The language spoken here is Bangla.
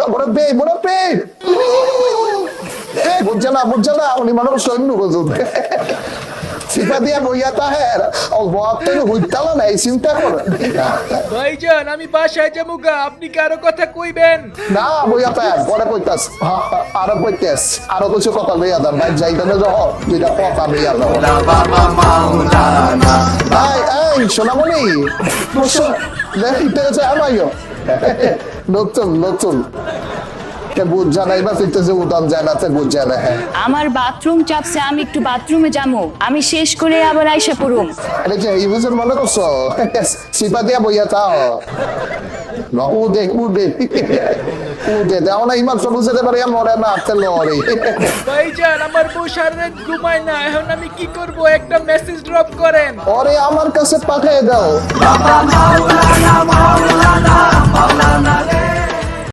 মুরব্বী বুঝছে না উনি মানুষ সৈন্য বুঝুন সিপা দিয়া বইয়া তাহের অল্প থেকে হইতালা নাই চিন্তা করে ভাইজান আমি বাসায় যাবো আপনি কারো কথা কইবেন না বইয়া তাহের পরে কইতাস আরো কইতাস আরো কিছু কথা লইয়া দাম ভাই যাইতে না যাও দুইটা কথা লইয়া দাও এই সোনামণি দেখতে গেছে আমাইও নতুন আমার বাথরুম চাপছে আমি একটু বাথরুমে যাবো আমি শেষ করে আবার আইসা পড়ুম মনে করছো সিপা দিয়া বইয়া তাও ভাইজান আমার বউ সারারাত ঘুমায় না এখন আমি কি করব একটা মেসেজ ড্রপ করেন ওরে আমার কাছে পাঠিয়ে দাও